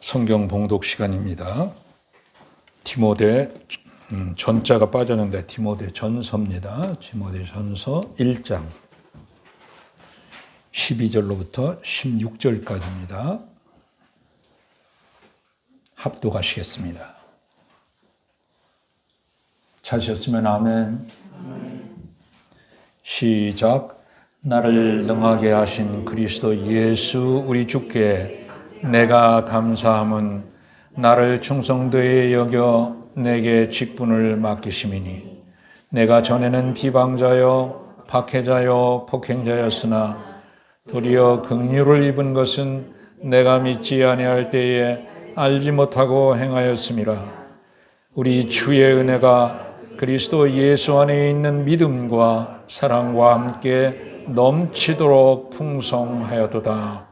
성경 봉독 시간입니다. 디모데 전자가 빠졌는데 디모데 전서입니다. 디모데 전서 1장 12절로부터 16절까지입니다. 합독하시겠습니다. 찾으셨으면 아멘. 시작. 나를 능하게 하신 그리스도 예수 우리 주께 내가 감사함은 나를 충성되이 여겨 내게 직분을 맡기심이니 내가 전에는 비방자요 박해자요 폭행자였으나 도리어 긍휼을 입은 것은 내가 믿지 아니할 때에 알지 못하고 행하였음이라. 우리 주의 은혜가 그리스도 예수 안에 있는 믿음과 사랑과 함께 넘치도록 풍성하여도다.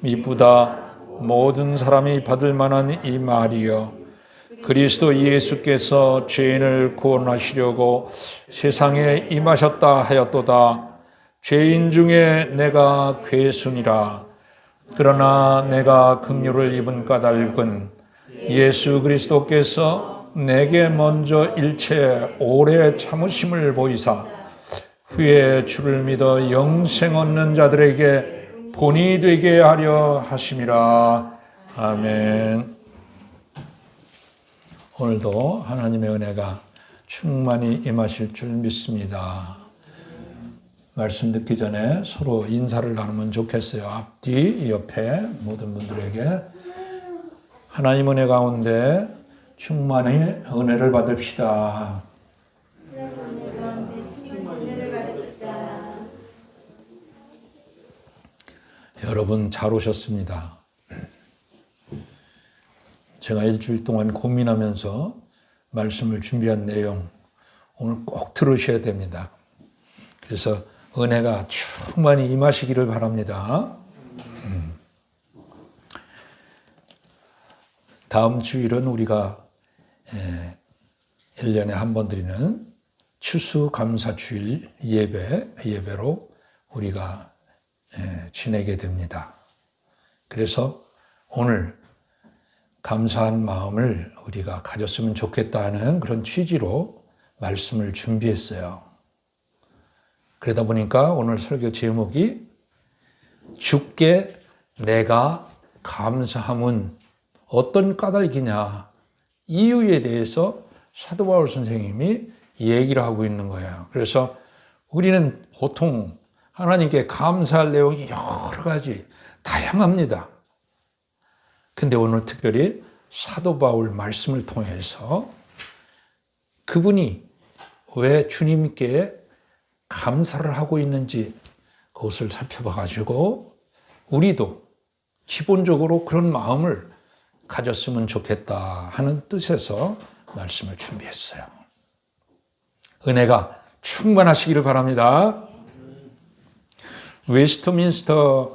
미쁘다 모든 사람이 받을 만한 이 말이여, 그리스도 예수께서 죄인을 구원하시려고 세상에 임하셨다 하였도다. 죄인 중에 내가 괴순이라. 그러나 내가 긍휼을 입은 까닭은 예수 그리스도께서 내게 먼저 일체 오래 참으심을 보이사 후에 주를 믿어 영생 얻는 자들에게 본이 되게 하려 하심이라. 아멘. 오늘도 하나님의 은혜가 충만히 임하실 줄 믿습니다. 말씀 듣기 전에 서로 인사를 나누면 좋겠어요. 앞뒤 옆에 모든 분들에게 하나님 은혜 가운데 충만히 은혜를 받읍시다. 여러분 잘 오셨습니다. 제가 일주일 동안 고민하면서 말씀을 준비한 내용 오늘 꼭 들으셔야 됩니다. 그래서 은혜가 충만히 임하시기를 바랍니다. 다음 주일은 우리가 1년에 한 번 드리는 추수감사주일 예배로 우리가 지내게 됩니다. 그래서 오늘 감사한 마음을 우리가 가졌으면 좋겠다는 그런 취지로 말씀을 준비했어요. 그러다 보니까 오늘 설교 제목이 주께 내가 감사함은 어떤 까닭이냐, 이유에 대해서 사도 바울 선생님이 얘기를 하고 있는 거예요. 그래서 우리는 보통 하나님께 감사할 내용이 여러 가지 다양합니다. 근데 오늘 특별히 사도 바울 말씀을 통해서 그분이 왜 주님께 감사를 하고 있는지 그것을 살펴봐가지고 우리도 기본적으로 그런 마음을 가졌으면 좋겠다 하는 뜻에서 말씀을 준비했어요. 은혜가 충만하시기를 바랍니다. 웨스트민스터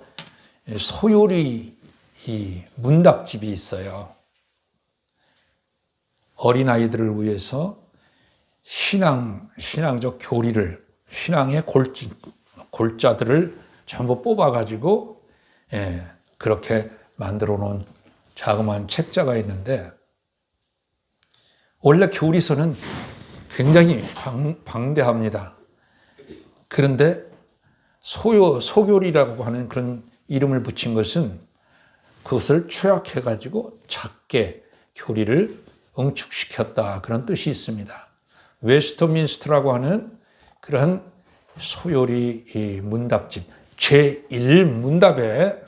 소요리 문답집이 있어요. 어린아이들을 위해서 신앙적 교리를, 신앙의 골자들을 전부 뽑아가지고 그렇게 만들어 놓은 자그마한 책자가 있는데, 원래 교리서는 굉장히 방대합니다. 그런데 소교리라고 하는 그런 이름을 붙인 것은 그것을 초약해가지고 작게 교리를 응축시켰다, 그런 뜻이 있습니다. 웨스트민스터라고 하는 그러한 소요리 문답집 제1문답에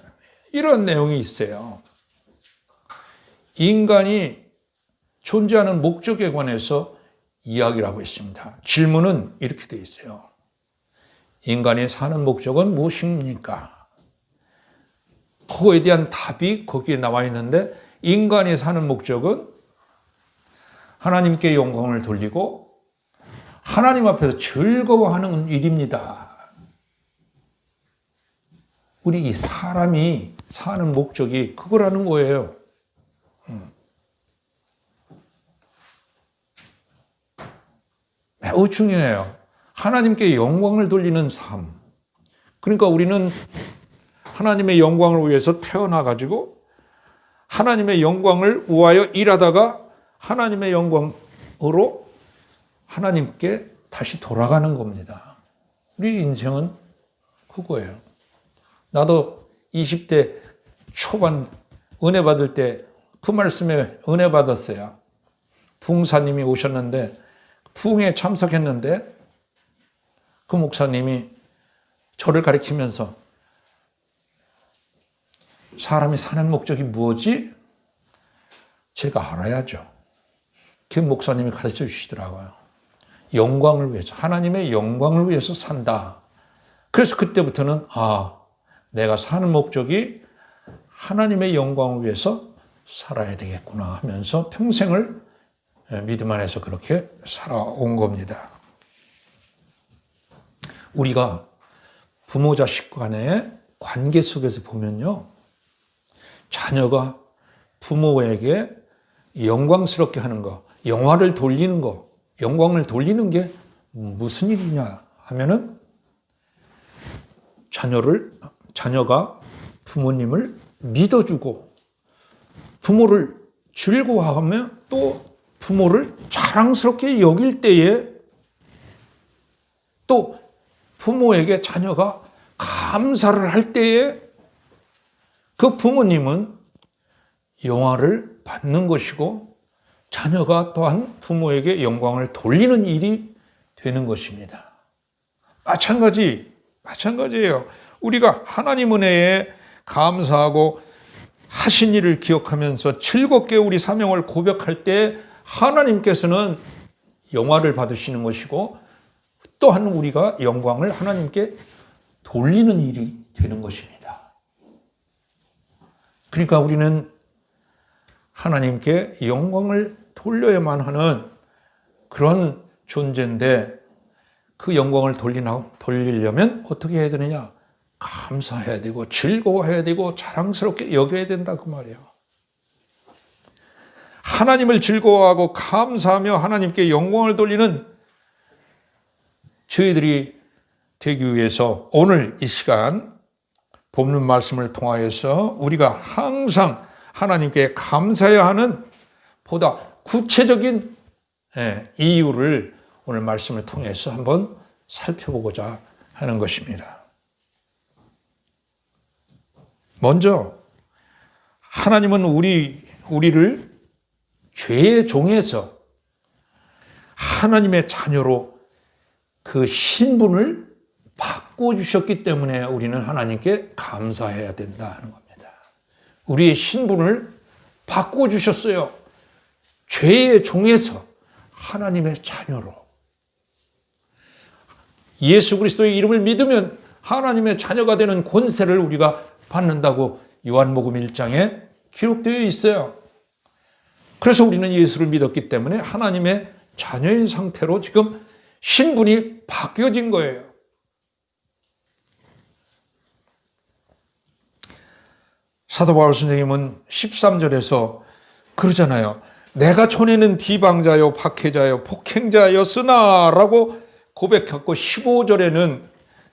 이런 내용이 있어요. 인간이 존재하는 목적에 관해서 이야기를 하고 있습니다. 질문은 이렇게 되어 있어요. 인간이 사는 목적은 무엇입니까? 그거에 대한 답이 거기에 나와 있는데, 인간이 사는 목적은 하나님께 영광을 돌리고 하나님 앞에서 즐거워하는 일입니다. 우리 이 사람이 사는 목적이 그거라는 거예요. 매우 중요해요. 하나님께 영광을 돌리는 삶. 그러니까 우리는 하나님의 영광을 위해서 태어나가지고 하나님의 영광을 위하여 일하다가 하나님의 영광으로 하나님께 다시 돌아가는 겁니다. 우리 인생은 그거예요. 나도 20대 초반 은혜 받을 때 그 말씀에 은혜 받았어요. 부흥사님이 오셨는데 부흥에 참석했는데 그 목사님이 저를 가리키면서 사람이 사는 목적이 무엇이? 제가 알아야죠. 그 목사님이 가르쳐 주시더라고요. 영광을 위해서, 하나님의 영광을 위해서 산다. 그래서 그때부터는 내가 사는 목적이 하나님의 영광을 위해서 살아야 되겠구나 하면서 평생을 믿음 안에서 그렇게 살아온 겁니다. 우리가 부모 자식 간의 관계 속에서 보면요, 자녀가 부모에게 영광스럽게 하는 거, 영화를 돌리는 거, 영광을 돌리는 게 무슨 일이냐 하면은 자녀가 부모님을 믿어주고 부모를 즐거워하며 또 부모를 자랑스럽게 여길 때에 또 부모에게 자녀가 감사를 할 때에 그 부모님은 영화를 받는 것이고 자녀가 또한 부모에게 영광을 돌리는 일이 되는 것입니다. 마찬가지예요. 우리가 하나님 은혜에 감사하고 하신 일을 기억하면서 즐겁게 우리 사명을 고백할 때 하나님께서는 영화를 받으시는 것이고 또한 우리가 영광을 하나님께 돌리는 일이 되는 것입니다. 그러니까 우리는 하나님께 영광을 돌려야만 하는 그런 존재인데 그 영광을 돌리려면 어떻게 해야 되느냐? 감사해야 되고 즐거워해야 되고 자랑스럽게 여겨야 된다 그 말이에요. 하나님을 즐거워하고 감사하며 하나님께 영광을 돌리는 저희들이 되기 위해서 오늘 이 시간 본문 말씀을 통하여서 우리가 항상 하나님께 감사해야 하는 보다 구체적인 이유를 오늘 말씀을 통해서 한번 살펴보고자 하는 것입니다. 먼저 하나님은 우리를 죄의 종에서 하나님의 자녀로 그 신분을 바꿔주셨기 때문에 우리는 하나님께 감사해야 된다 하는 겁니다. 우리의 신분을 바꿔주셨어요. 죄의 종에서 하나님의 자녀로. 예수 그리스도의 이름을 믿으면 하나님의 자녀가 되는 권세를 우리가 받는다고 요한복음 1장에 기록되어 있어요. 그래서 우리는 예수를 믿었기 때문에 하나님의 자녀인 상태로 지금 신분이 바뀌어진 거예요. 사도 바울 선생님은 13절에서 그러잖아요. 내가 전에는 비방자요, 박해자요, 폭행자였으나 라고 고백했고 15절에는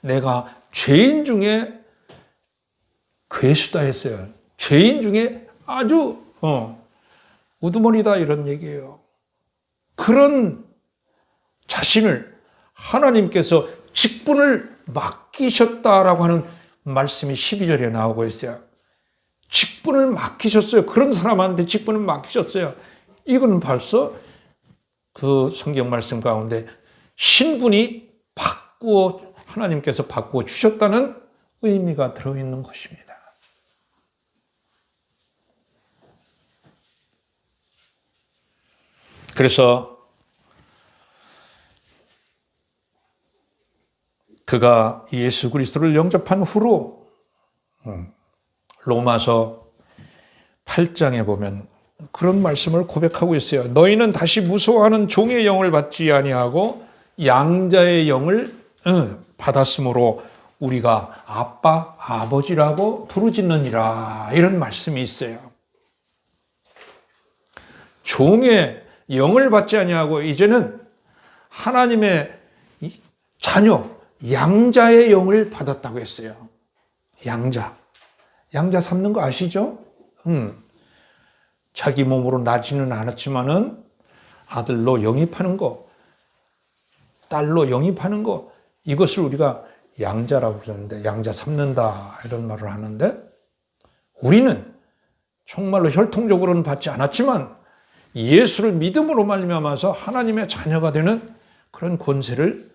내가 죄인 중에 괴수다 했어요. 죄인 중에 아주 우두머리다 이런 얘기예요. 그런 자신을 하나님께서 직분을 맡기셨다라고 하는 말씀이 12절에 나오고 있어요. 직분을 맡기셨어요. 그런 사람한테 직분을 맡기셨어요. 이건 벌써 그 성경 말씀 가운데 신분이 하나님께서 바꾸어 주셨다는 의미가 들어있는 것입니다. 그래서 그가 예수 그리스도를 영접한 후로 로마서 8장에 보면 그런 말씀을 고백하고 있어요. 너희는 다시 무서워하는 종의 영을 받지 아니하고 양자의 영을 받았으므로 우리가 아빠, 아버지라고 부르짖느니라 이런 말씀이 있어요. 종의 영을 받지 아니하고 이제는 하나님의 자녀, 양자의 영을 받았다고 했어요. 양자 삼는 거 아시죠? 자기 몸으로 나지는 않았지만은 아들로 영입하는 거, 딸로 영입하는 거, 이것을 우리가 양자라고 그러는데, 양자 삼는다 이런 말을 하는데, 우리는 정말로 혈통적으로는 받지 않았지만 예수를 믿음으로 말미암아서 하나님의 자녀가 되는 그런 권세를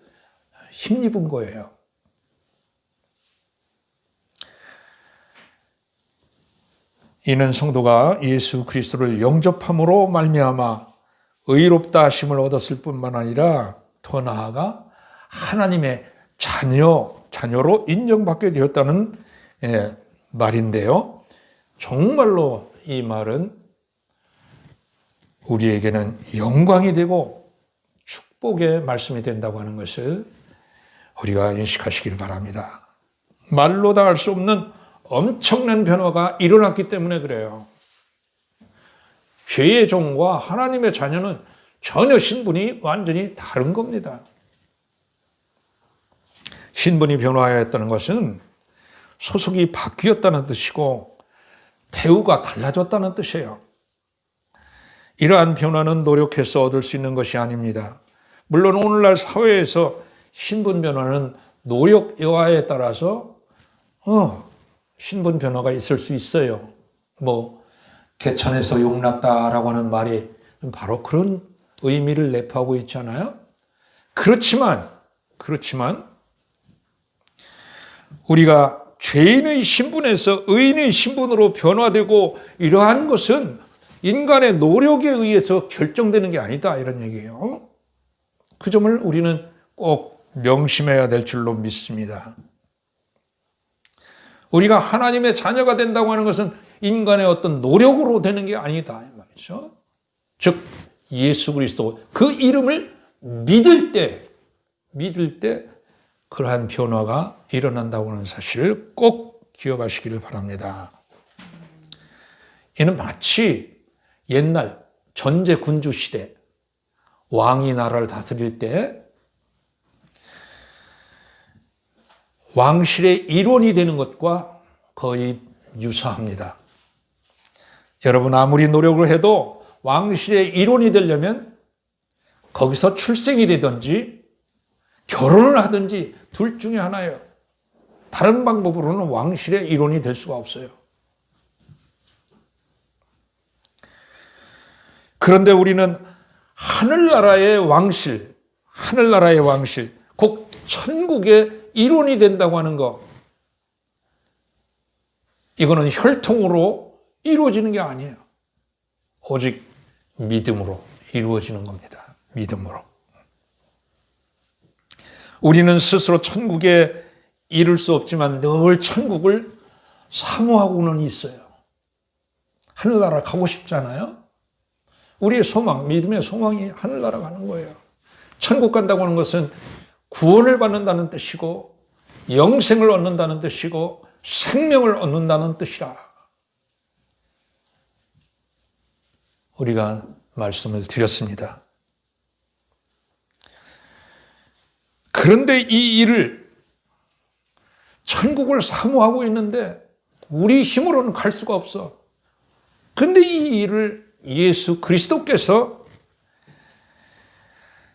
힘입은 거예요. 이는 성도가 예수 그리스도를 영접함으로 말미암아 의롭다 하심을 얻었을 뿐만 아니라 더 나아가 하나님의 자녀로 인정받게 되었다는 말인데요. 정말로 이 말은 우리에게는 영광이 되고 축복의 말씀이 된다고 하는 것을 우리가 인식하시길 바랍니다. 말로 다 할 수 없는 엄청난 변화가 일어났기 때문에 그래요. 죄의 종과 하나님의 자녀는 전혀 신분이 완전히 다른 겁니다. 신분이 변화하였다는 것은 소속이 바뀌었다는 뜻이고 대우가 달라졌다는 뜻이에요. 이러한 변화는 노력해서 얻을 수 있는 것이 아닙니다. 물론 오늘날 사회에서 신분 변화는 노력 여하에 따라서 신분 변화가 있을 수 있어요. 개천에서 용났다라고 하는 말이 바로 그런 의미를 내포하고 있잖아요. 그렇지만 우리가 죄인의 신분에서 의인의 신분으로 변화되고 이러한 것은 인간의 노력에 의해서 결정되는 게 아니다 이런 얘기예요. 그 점을 우리는 꼭 명심해야 될 줄로 믿습니다. 우리가 하나님의 자녀가 된다고 하는 것은 인간의 어떤 노력으로 되는 게 아니다 이 말이죠. 즉 예수 그리스도 그 이름을 믿을 때 그러한 변화가 일어난다고 하는 사실을 꼭 기억하시기를 바랍니다. 이는 마치 옛날 전제 군주 시대 왕이 나라를 다스릴 때 왕실의 일원이 되는 것과 거의 유사합니다. 여러분 아무리 노력을 해도 왕실의 일원이 되려면 거기서 출생이 되든지 결혼을 하든지 둘 중에 하나예요. 다른 방법으로는 왕실의 일원이 될 수가 없어요. 그런데 우리는 하늘나라의 왕실, 곧 천국의 일원이 된다고 하는 것, 이거는 혈통으로 이루어지는 게 아니에요. 오직 믿음으로 이루어지는 겁니다. 믿음으로. 우리는 스스로 천국에 이룰 수 없지만 늘 천국을 사모하고는 있어요. 하늘나라 가고 싶잖아요. 우리의 소망, 믿음의 소망이 하늘나라 가는 거예요. 천국 간다고 하는 것은 구원을 받는다는 뜻이고 영생을 얻는다는 뜻이고 생명을 얻는다는 뜻이라 우리가 말씀을 드렸습니다. 그런데 이 일을 천국을 사모하고 있는데 우리 힘으로는 갈 수가 없어. 그런데 이 일을 예수 그리스도께서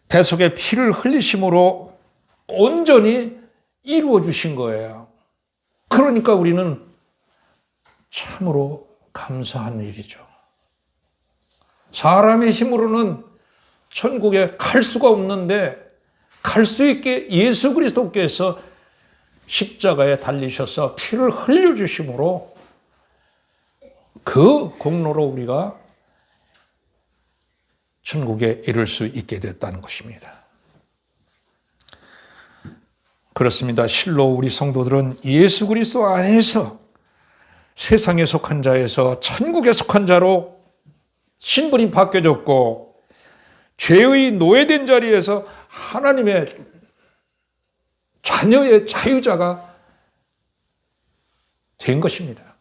대속의 피를 흘리심으로 온전히 이루어 주신 거예요. 그러니까 우리는 참으로 감사한 일이죠. 사람의 힘으로는 천국에 갈 수가 없는데 갈 수 있게 예수 그리스도께서 십자가에 달리셔서 피를 흘려주심으로 그 공로로 우리가 천국에 이를 수 있게 됐다는 것입니다. 그렇습니다. 실로 우리 성도들은 예수 그리스도 안에서 세상에 속한 자에서 천국에 속한 자로 신분이 바뀌어졌고 죄의 노예된 자리에서 하나님의 자녀의 자유자가 된 것입니다.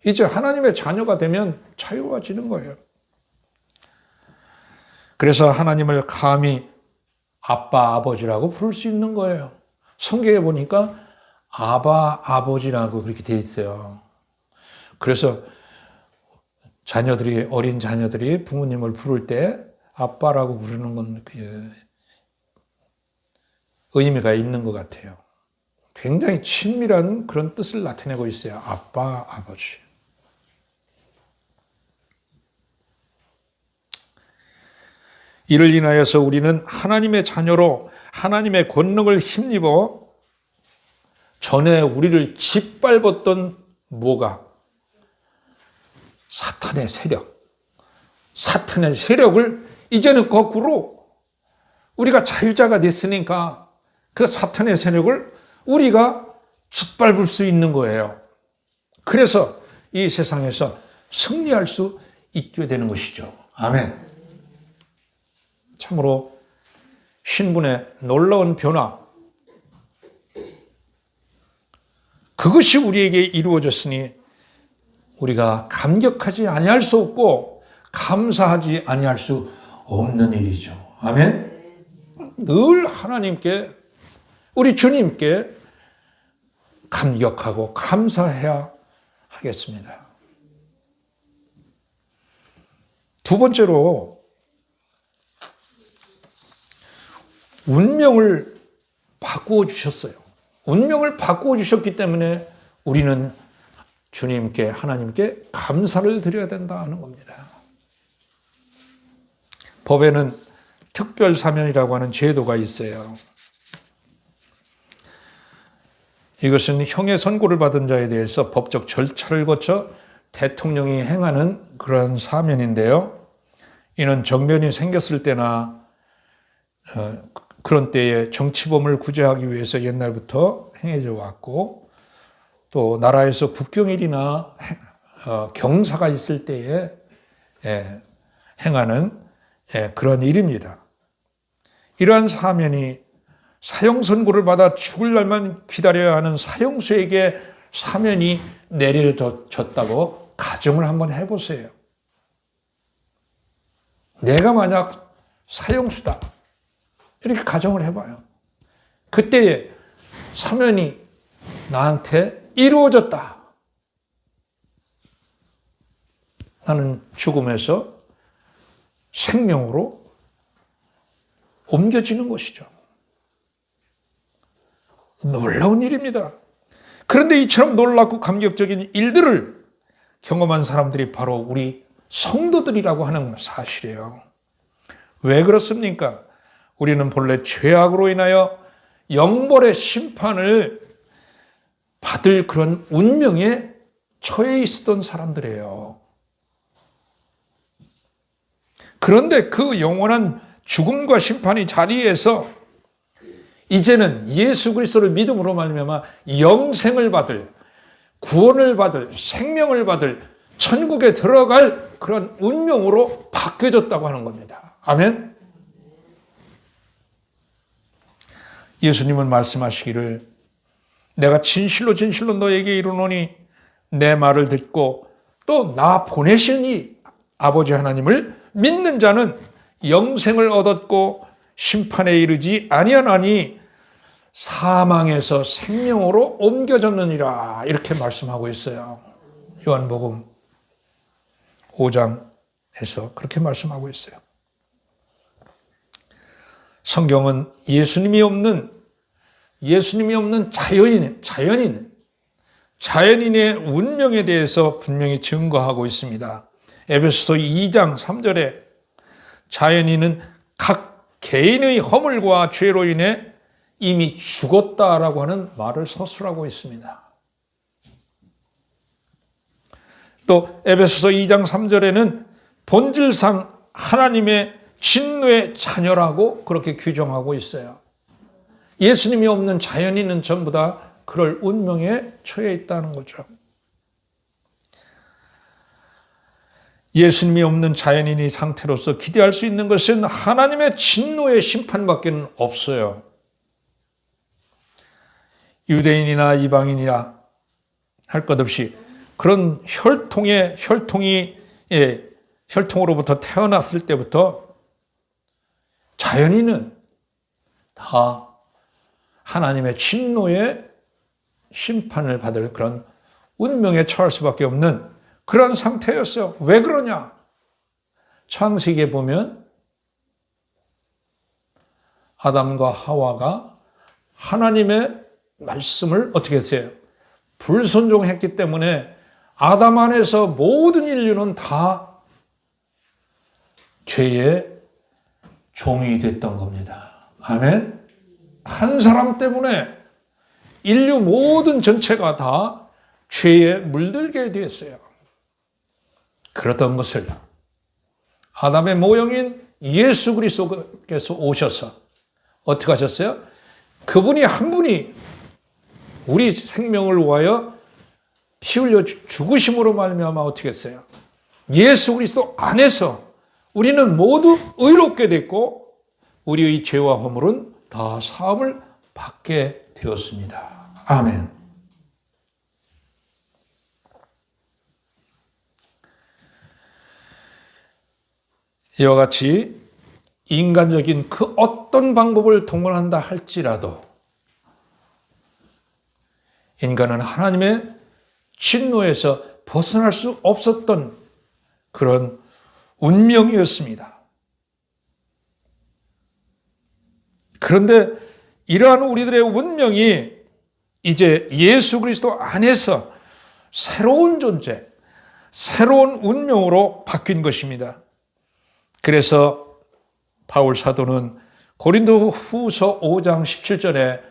이제 하나님의 자녀가 되면 자유로워지는 거예요. 그래서 하나님을 감히 아빠, 아버지라고 부를 수 있는 거예요. 성경에 보니까 아바, 아버지라고 그렇게 돼 있어요. 그래서 어린 자녀들이 부모님을 부를 때 아빠라고 부르는 건 의미가 있는 것 같아요. 굉장히 친밀한 그런 뜻을 나타내고 있어요. 아빠, 아버지. 이를 인하여서 우리는 하나님의 자녀로 하나님의 권능을 힘입어 전에 우리를 짓밟았던 뭐가? 사탄의 세력을 이제는 거꾸로 우리가 자유자가 됐으니까 그 사탄의 세력을 우리가 짓밟을 수 있는 거예요. 그래서 이 세상에서 승리할 수 있게 되는 것이죠. 아멘. 참으로 신분의 놀라운 변화, 그것이 우리에게 이루어졌으니 우리가 감격하지 아니할 수 없고 감사하지 아니할 수 없는 일이죠. 아멘. 늘 하나님께, 우리 주님께 감격하고 감사해야 하겠습니다. 두 번째로 운명을 바꾸어 주셨어요. 운명을 바꾸어 주셨기 때문에 우리는 주님께, 하나님께 감사를 드려야 된다는 겁니다. 법에는 특별 사면이라고 하는 제도가 있어요. 이것은 형의 선고를 받은 자에 대해서 법적 절차를 거쳐 대통령이 행하는 그런 사면인데요. 이는 정변이 생겼을 때나 그런 때에 정치범을 구제하기 위해서 옛날부터 행해져 왔고, 또 나라에서 국경일이나 경사가 있을 때에 행하는 그런 일입니다. 이러한 사면이 사형 선고를 받아 죽을 날만 기다려야 하는 사형수에게 사면이 내려졌다고 가정을 한번 해보세요. 내가 만약 사형수다, 이렇게 가정을 해봐요. 그때에 사면이 나한테 이루어졌다. 나는 죽음에서 생명으로 옮겨지는 것이죠. 놀라운 일입니다. 그런데 이처럼 놀랍고 감격적인 일들을 경험한 사람들이 바로 우리 성도들이라고 하는 사실이에요. 왜 그렇습니까? 우리는 본래 죄악으로 인하여 영벌의 심판을 받을 그런 운명에 처해 있었던 사람들이에요. 그런데 그 영원한 죽음과 심판의 자리에서 이제는 예수 그리스도를 믿음으로 말미암아 영생을 받을, 구원을 받을, 생명을 받을, 천국에 들어갈 그런 운명으로 바뀌어졌다고 하는 겁니다. 아멘. 예수님은 말씀하시기를 내가 진실로 진실로 너에게 이르노니 내 말을 듣고 또 나 보내신 이 아버지 하나님을 믿는 자는 영생을 얻었고 심판에 이르지 아니하나니 사망에서 생명으로 옮겨졌느니라, 이렇게 말씀하고 있어요. 요한복음 5장에서 그렇게 말씀하고 있어요. 성경은 예수님이 없는 자연인의 운명에 대해서 분명히 증거하고 있습니다. 에베소서 2장 3절에 자연인은 각 개인의 허물과 죄로 인해 이미 죽었다라고 하는 말을 서술하고 있습니다. 또 에베소서 2장 3절에는 본질상 하나님의 진노의 자녀라고 그렇게 규정하고 있어요. 예수님이 없는 자연인은 전부 다 그럴 운명에 처해 있다는 거죠. 예수님이 없는 자연인의 상태로서 기대할 수 있는 것은 하나님의 진노의 심판밖에 없어요. 유대인이나 이방인이나 할 것 없이 그런 혈통으로부터 태어났을 때부터 자연인은 다 하나님의 진노의 심판을 받을 그런 운명에 처할 수밖에 없는 그런 상태였어요. 왜 그러냐? 창세기에 보면 아담과 하와가 하나님의 말씀을 어떻게 했어요? 불순종했기 때문에 아담 안에서 모든 인류는 다 죄의 종이 됐던 겁니다. 아멘. 한 사람 때문에 인류 모든 전체가 다 죄에 물들게 되었어요. 그러던 것을 아담의 모형인 예수 그리스도께서 오셔서 어떻게 하셨어요? 그분이 한 분이 우리 생명을 위하여 피 흘려 죽으심으로 말미암아 어떻게 했어요? 예수 그리스도 안에서 우리는 모두 의롭게 됐고 우리의 죄와 허물은 다 사함을 받게 되었습니다. 아멘. 이와 같이 인간적인 그 어떤 방법을 동원한다 할지라도 인간은 하나님의 진노에서 벗어날 수 없었던 그런 운명이었습니다. 그런데 이러한 우리들의 운명이 이제 예수 그리스도 안에서 새로운 존재, 새로운 운명으로 바뀐 것입니다. 그래서 바울 사도는 고린도 후서 5장 17절에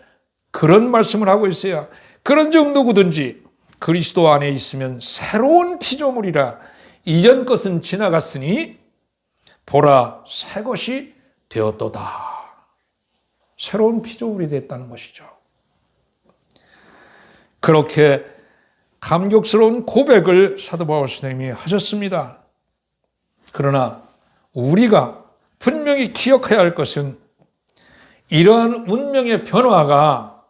그런 말씀을 하고 있어요. 그런즉 누구든지 그리스도 안에 있으면 새로운 피조물이라 이전 것은 지나갔으니 보라 새 것이 되었도다. 새로운 피조물이 됐다는 것이죠. 그렇게 감격스러운 고백을 사도 바울 선생님이 하셨습니다. 그러나 우리가 분명히 기억해야 할 것은 이러한 운명의 변화가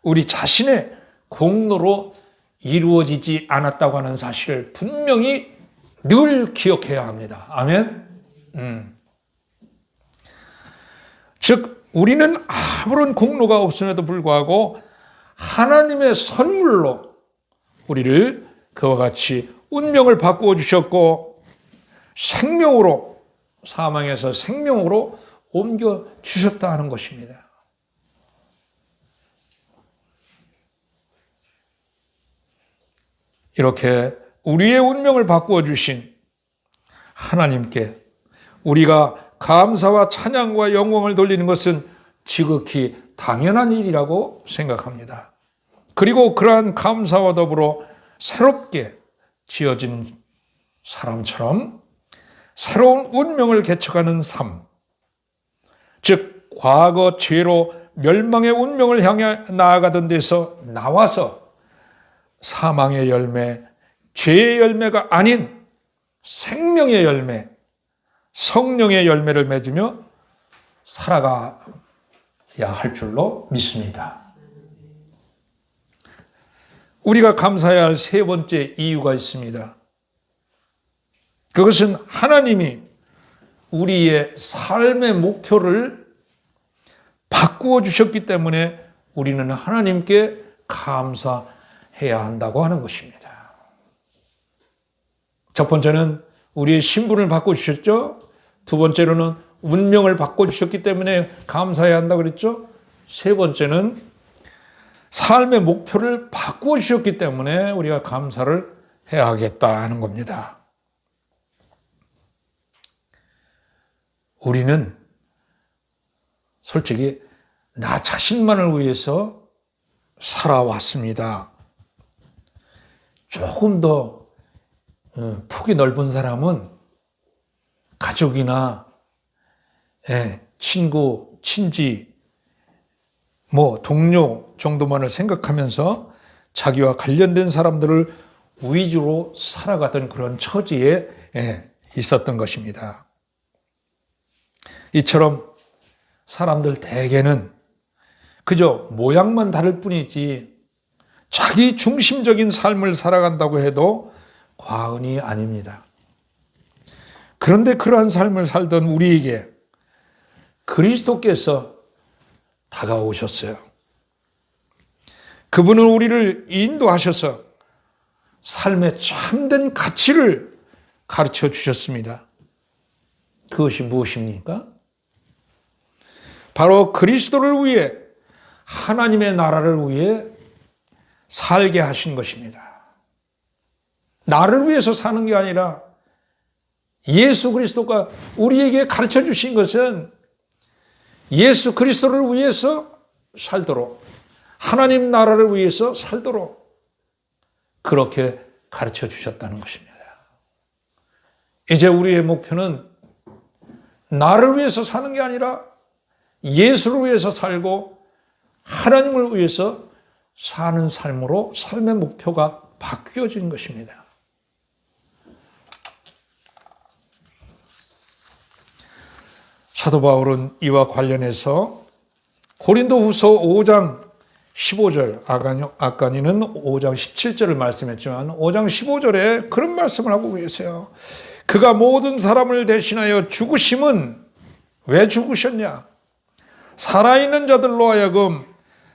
우리 자신의 공로로 이루어지지 않았다고 하는 사실을 분명히 늘 기억해야 합니다. 아멘. 즉 우리는 아무런 공로가 없음에도 불구하고 하나님의 선물로 우리를 그와 같이 운명을 바꾸어 주셨고 생명으로 사망에서 생명으로 옮겨 주셨다 하는 것입니다. 이렇게 우리의 운명을 바꾸어 주신 하나님께 우리가 감사와 찬양과 영광을 돌리는 것은 지극히 당연한 일이라고 생각합니다. 그리고 그러한 감사와 더불어 새롭게 지어진 사람처럼 새로운 운명을 개척하는 삶, 즉 과거 죄로 멸망의 운명을 향해 나아가던 데서 나와서 사망의 열매, 죄의 열매가 아닌 생명의 열매, 성령의 열매를 맺으며 살아가야 할 줄로 믿습니다. 우리가 감사해야 할 세 번째 이유가 있습니다. 그것은 하나님이 우리의 삶의 목표를 바꾸어 주셨기 때문에 우리는 하나님께 감사해야 한다고 하는 것입니다. 첫 번째는 우리의 신분을 바꿔주셨죠. 두 번째로는 운명을 바꿔주셨기 때문에 감사해야 한다고 그랬죠. 세 번째는 삶의 목표를 바꾸어 주셨기 때문에 우리가 감사를 해야 하겠다 하는 겁니다. 우리는 솔직히 나 자신만을 위해서 살아왔습니다. 조금 더 폭이 넓은 사람은 가족이나 친구, 친지, 동료 정도만을 생각하면서 자기와 관련된 사람들을 위주로 살아가던 그런 처지에 있었던 것입니다. 이처럼 사람들 대개는 그저 모양만 다를 뿐이지 자기 중심적인 삶을 살아간다고 해도 과언이 아닙니다. 그런데 그러한 삶을 살던 우리에게 그리스도께서 다가오셨어요. 그분은 우리를 인도하셔서 삶의 참된 가치를 가르쳐 주셨습니다. 그것이 무엇입니까? 바로 그리스도를 위해, 하나님의 나라를 위해 살게 하신 것입니다. 나를 위해서 사는 게 아니라 예수 그리스도가 우리에게 가르쳐 주신 것은 예수 그리스도를 위해서 살도록, 하나님 나라를 위해서 살도록 그렇게 가르쳐 주셨다는 것입니다. 이제 우리의 목표는 나를 위해서 사는 게 아니라 예수를 위해서 살고 하나님을 위해서 사는 삶으로 삶의 목표가 바뀌어진 것입니다. 사도 바울은 이와 관련해서 고린도후서 5장 15절, 아까니는 5장 17절을 말씀했지만 5장 15절에 그런 말씀을 하고 계세요. 그가 모든 사람을 대신하여 죽으심은 왜 죽으셨냐? 살아있는 자들로 하여금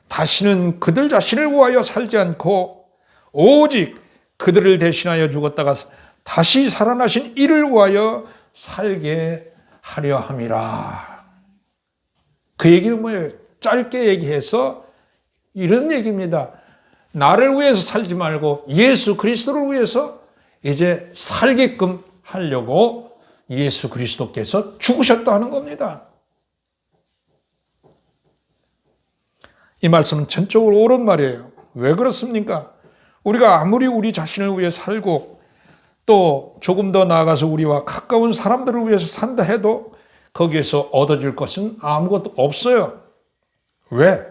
다시는 그들 자신을 위하여 살지 않고 오직 그들을 대신하여 죽었다가 다시 살아나신 이를 위하여 살게 하려 함이라. 그 얘기는 뭐예요? 짧게 얘기해서 이런 얘기입니다. 나를 위해서 살지 말고 예수 그리스도를 위해서 이제 살게끔 하려고 예수 그리스도께서 죽으셨다 하는 겁니다. 이 말씀은 전적으로 옳은 말이에요. 왜 그렇습니까? 우리가 아무리 우리 자신을 위해 살고 또 조금 더 나아가서 우리와 가까운 사람들을 위해서 산다 해도 거기에서 얻어질 것은 아무것도 없어요. 왜?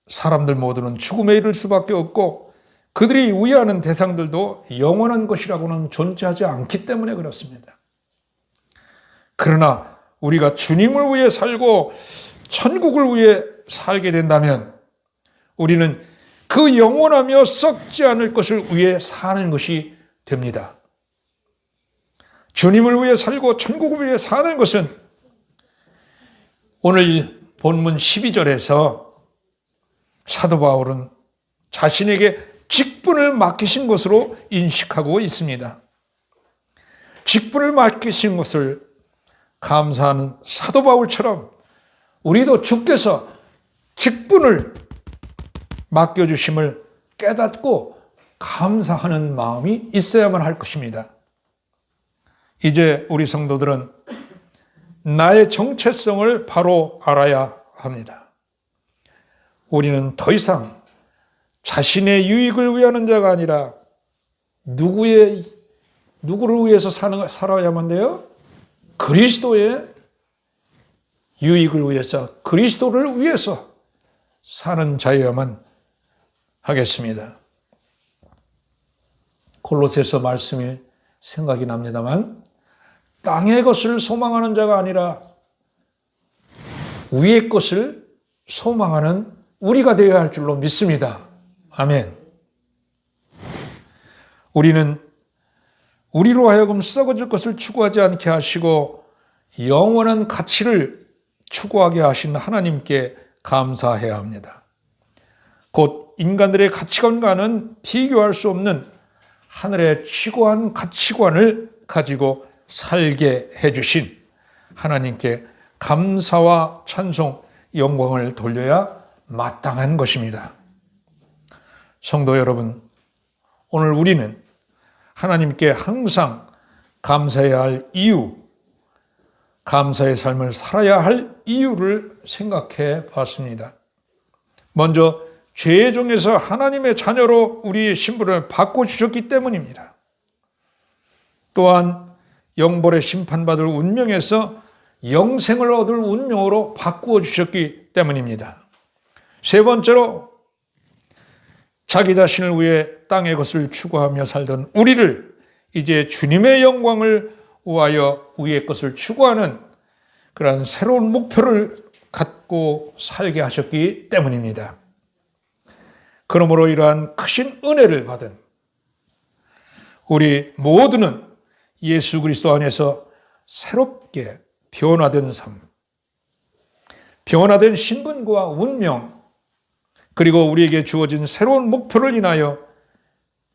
사람들 모두는 죽음에 이를 수밖에 없고 그들이 위하는 대상들도 영원한 것이라고는 존재하지 않기 때문에 그렇습니다. 그러나 우리가 주님을 위해 살고 천국을 위해 살게 된다면 우리는 그 영원하며 썩지 않을 것을 위해 사는 것이 됩니다. 주님을 위해 살고 천국을 위해 사는 것은 오늘 본문 12절에서 사도 바울은 자신에게 직분을 맡기신 것으로 인식하고 있습니다. 직분을 맡기신 것을 감사하는 사도 바울처럼 우리도 주께서 직분을 맡겨주심을 깨닫고 감사하는 마음이 있어야만 할 것입니다. 이제 우리 성도들은 나의 정체성을 바로 알아야 합니다. 우리는 더 이상 자신의 유익을 위하는 자가 아니라 누구를 위해서 살아야만 돼요? 그리스도의 유익을 위해서, 그리스도를 위해서 사는 자여야만 하겠습니다. 골로새서 말씀이 생각이 납니다만 땅의 것을 소망하는 자가 아니라 위의 것을 소망하는 우리가 되어야 할 줄로 믿습니다. 아멘. 우리는 우리로 하여금 썩어질 것을 추구하지 않게 하시고 영원한 가치를 추구하게 하신 하나님께 감사해야 합니다. 곧 인간들의 가치관과는 비교할 수 없는 하늘의 지고한 가치관을 가지고 살게 해주신 하나님께 감사와 찬송, 영광을 돌려야 마땅한 것입니다. 성도 여러분, 오늘 우리는 하나님께 항상 감사해야 할 이유, 감사의 삶을 살아야 할 이유를 생각해 봤습니다. 먼저 죄의 종에서 하나님의 자녀로 우리의 신분을 바꿔주셨기 때문입니다. 또한 영벌의 심판받을 운명에서 영생을 얻을 운명으로 바꾸어 주셨기 때문입니다. 세 번째로 자기 자신을 위해 땅의 것을 추구하며 살던 우리를 이제 주님의 영광을 위하여 위의 것을 추구하는 그러한 새로운 목표를 갖고 살게 하셨기 때문입니다. 그러므로 이러한 크신 은혜를 받은 우리 모두는 예수 그리스도 안에서 새롭게 변화된 삶, 변화된 신분과 운명, 그리고 우리에게 주어진 새로운 목표를 인하여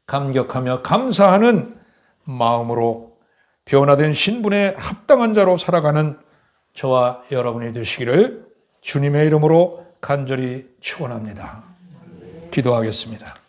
감격하며 감사하는 마음으로 변화된 신분에 합당한 자로 살아가는 저와 여러분이 되시기를 주님의 이름으로 간절히 축원합니다. 기도하겠습니다.